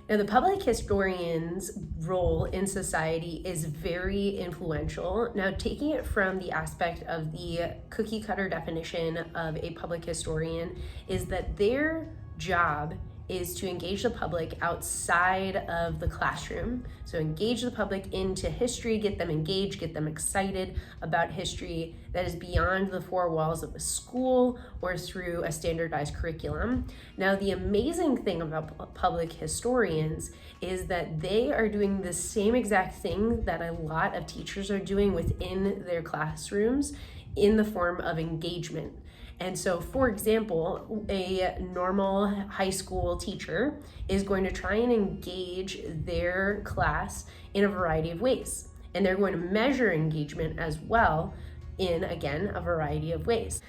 Now, the public historian's role in society is very influential. Now, taking it from the aspect of the cookie cutter definition of a public historian is that their job is to engage the public outside of the classroom. So engage the public into history, get them engaged, get them excited about history that is beyond the four walls of a school or through a standardized curriculum. Now, the amazing thing about public historians is that they are doing the same exact thing that a lot of teachers are doing within their classrooms in the form of engagement. And so, for example, a normal high school teacher is going to try and engage their class in a variety of ways. And they're going to measure engagement as well in, again, a variety of ways.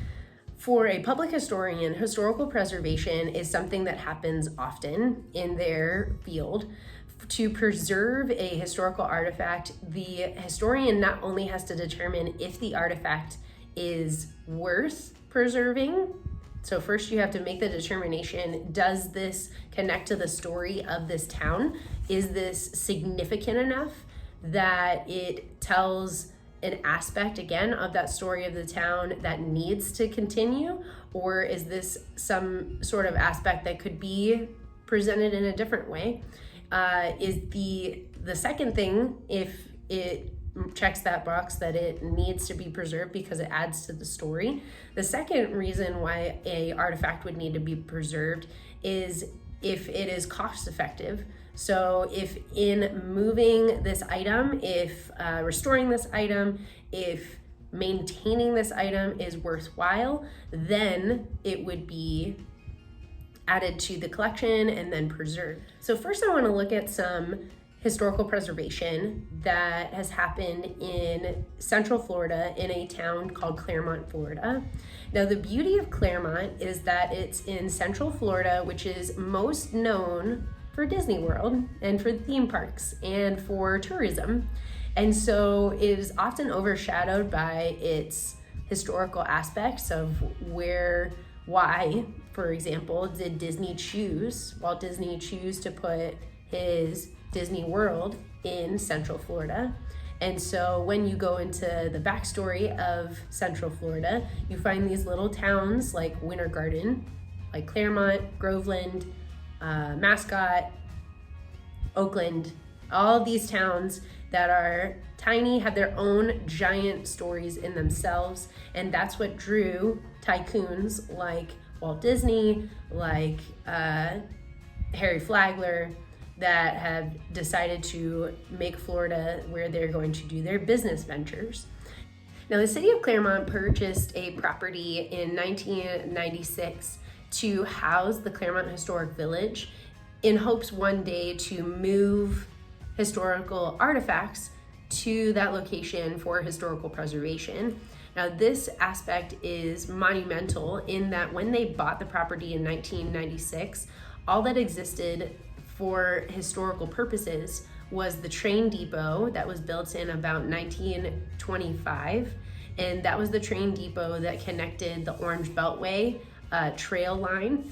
For a public historian, historical preservation is something that happens often in their field. To preserve a historical artifact, the historian not only has to determine if the artifact is worth preserving. So first you have to make the determination, does this connect to the story of this town? Is this significant enough that it tells an aspect, again, of that story of the town that needs to continue? Or is this some sort of aspect that could be presented in a different way? Is the second thing, if it checks that box that it needs to be preserved because it adds to the story. The second reason why a artifact would need to be preserved is if it is cost effective. So if in moving this item, if restoring this item, if maintaining this item is worthwhile, then it would be added to the collection and then preserved. So first I want to look at some historical preservation that has happened in Central Florida in a town called Clermont, Florida. Now, the beauty of Clermont is that it's in Central Florida, which is most known for Disney World and for theme parks and for tourism. And so it is often overshadowed by its historical aspects of why, for example, did Walt Disney choose to put his Disney World in Central Florida. And so when you go into the backstory of Central Florida, you find these little towns like Winter Garden, like Clermont, Groveland, Mascot, Oakland, all these towns that are tiny, have their own giant stories in themselves. And that's what drew tycoons like Walt Disney, like Harry Flagler, that have decided to make Florida where they're going to do their business ventures. Now, the city of Clermont purchased a property in 1996 to house the Clermont Historic Village in hopes one day to move historical artifacts to that location for historical preservation. Now, this aspect is monumental in that when they bought the property in 1996, all that existed for historical purposes was the train depot that was built in about 1925. And that was the train depot that connected the Orange Beltway trail line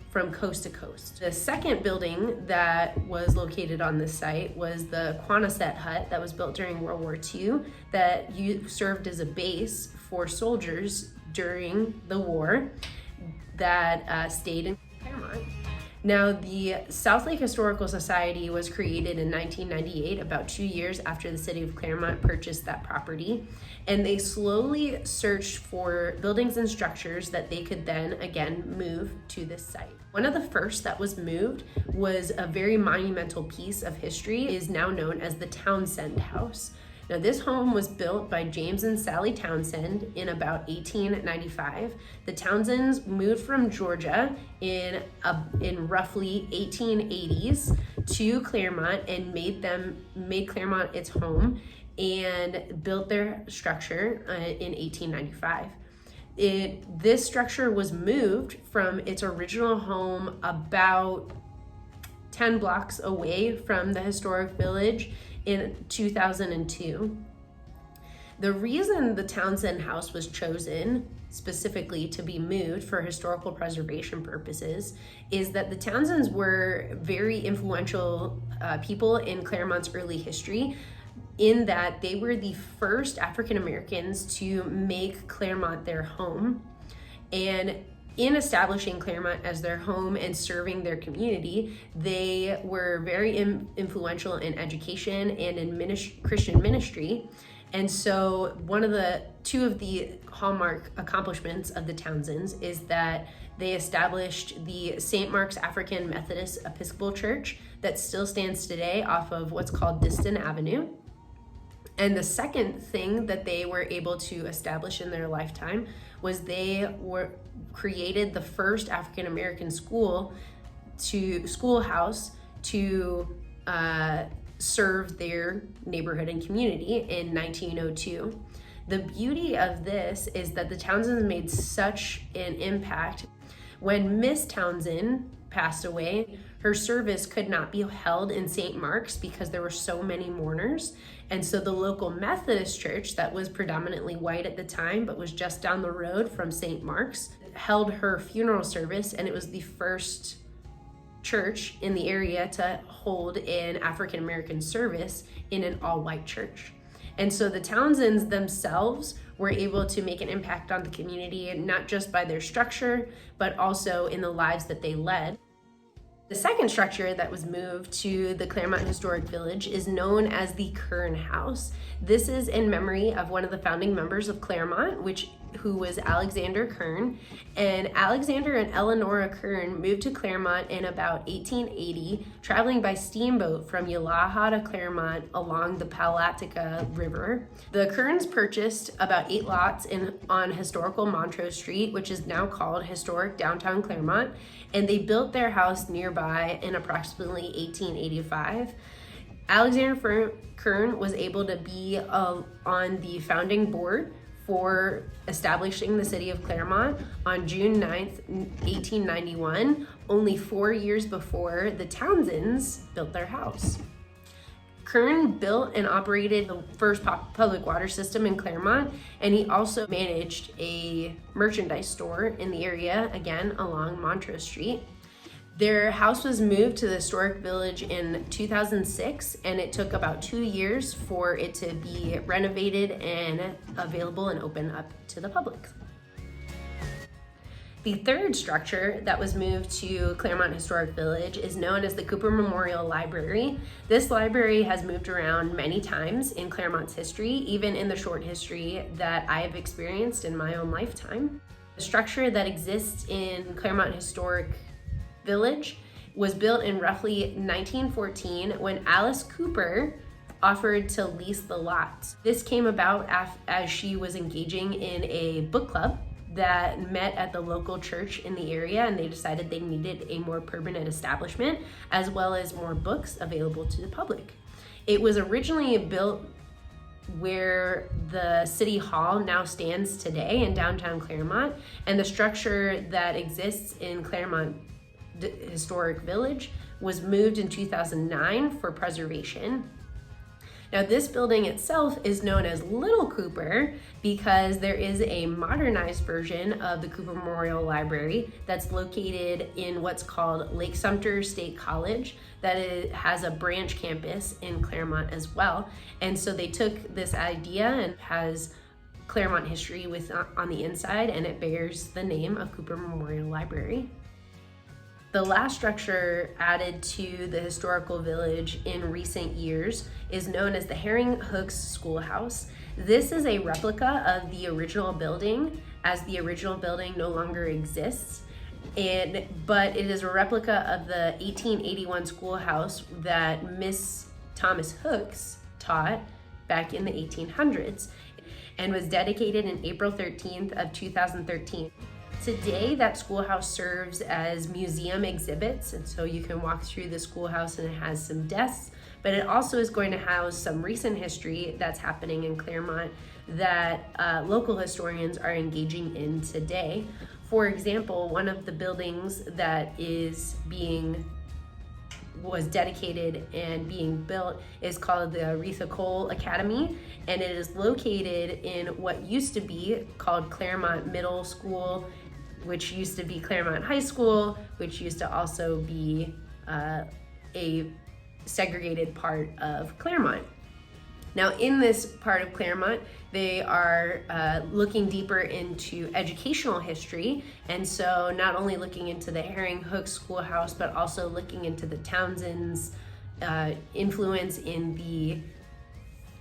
from coast to coast. The second building that was located on this site was the Quonset hut that was built during World War II that served as a base for soldiers during the war that stayed in Clermont. Now, the South Lake Historical Society was created in 1998, about 2 years after the city of Clermont purchased that property. And they slowly searched for buildings and structures that they could then, again, move to this site. One of the first that was moved was a very monumental piece of history, is now known as the Townsend House. Now, this home was built by James and Sally Townsend in about 1895. The Townsends moved from Georgia in roughly 1880s to Clermont and made Clermont its home and built their structure in 1895. This structure was moved from its original home about 10 blocks away from the historic village in 2002. The reason the Townsend House was chosen specifically to be moved for historical preservation purposes is that the Townsends were very influential people in Clermont's early history, in that they were the first African Americans to make Clermont their home. And in establishing Clermont as their home and serving their community, they were very influential in education and in Christian ministry. And so two of the hallmark accomplishments of the Townsends is that they established the St. Mark's African Methodist Episcopal Church that still stands today off of what's called Diston Avenue. And the second thing that they were able to establish in their lifetime was they created the first African American schoolhouse to serve their neighborhood and community in 1902. The beauty of this is that the Townsends made such an impact. When Miss Townsend passed away, her service could not be held in St. Mark's because there were so many mourners. And so the local Methodist church, that was predominantly white at the time, but was just down the road from St. Mark's, held her funeral service, and it was the first church in the area to hold an African American service in an all-white church. And so the Townsends themselves were able to make an impact on the community, not just by their structure, but also in the lives that they led. The second structure that was moved to the Clermont Historic Village is known as the Kern House. This is in memory of one of the founding members of Clermont, who was Alexander Kern. And Alexander and Eleanora Kern moved to Clermont in about 1880, traveling by steamboat from Yalaha to Clermont along the Palatica River. The Kerns purchased about 8 lots on historical Montrose Street, which is now called historic downtown Clermont, and they built their house nearby in approximately 1885. Alexander Kern was able to be on the founding board for establishing the city of Clermont on June 9th, 1891, only 4 years before the Townsends built their house. Kern built and operated the first public water system in Clermont, and he also managed a merchandise store in the area, again along Montrose Street. Their house was moved to the historic village in 2006, and it took about 2 years for it to be renovated and available and open up to the public. The third structure that was moved to Clermont Historic Village is known as the Cooper Memorial Library. This library has moved around many times in Clermont's history, even in the short history that I have experienced in my own lifetime. The structure that exists in Clermont Historic Village was built in roughly 1914 when Alice Cooper offered to lease the lot. This came about as she was engaging in a book club that met at the local church in the area, and they decided they needed a more permanent establishment as well as more books available to the public. It was originally built where the City Hall now stands today in downtown Clermont, and the structure that exists in Clermont Historic Village was moved in 2009 for preservation. Now, this building itself is known as Little Cooper because there is a modernized version of the Cooper Memorial Library that's located in what's called Lake Sumter State College that has a branch campus in Clermont as well. And so they took this idea and has Clermont history on the inside, and it bears the name of Cooper Memorial Library. The last structure added to the historical village in recent years is known as the Herring Hooks Schoolhouse. This is a replica of the original building, as the original building no longer exists, but it is a replica of the 1881 schoolhouse that Miss Thomas Hooks taught back in the 1800s and was dedicated in April 13th of 2013. Today, that schoolhouse serves as museum exhibits, and so you can walk through the schoolhouse and it has some desks, but it also is going to house some recent history that's happening in Clermont that local historians are engaging in today. For example, one of the buildings that is being was dedicated and being built is called the Aretha Cole Academy, and it is located in what used to be called Clermont Middle School, which used to be Clermont High School, which used to also be a segregated part of Clermont. Now, in this part of Clermont, they are looking deeper into educational history, and so not only looking into the Herring Hook Schoolhouse, but also looking into the Townsend's influence in the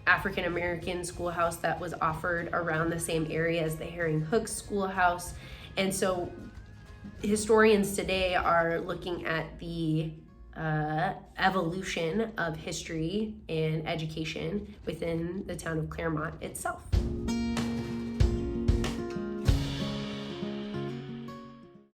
African American schoolhouse that was offered around the same area as the Herring Hook Schoolhouse. And so historians today are looking at the evolution of history and education within the town of Clermont itself.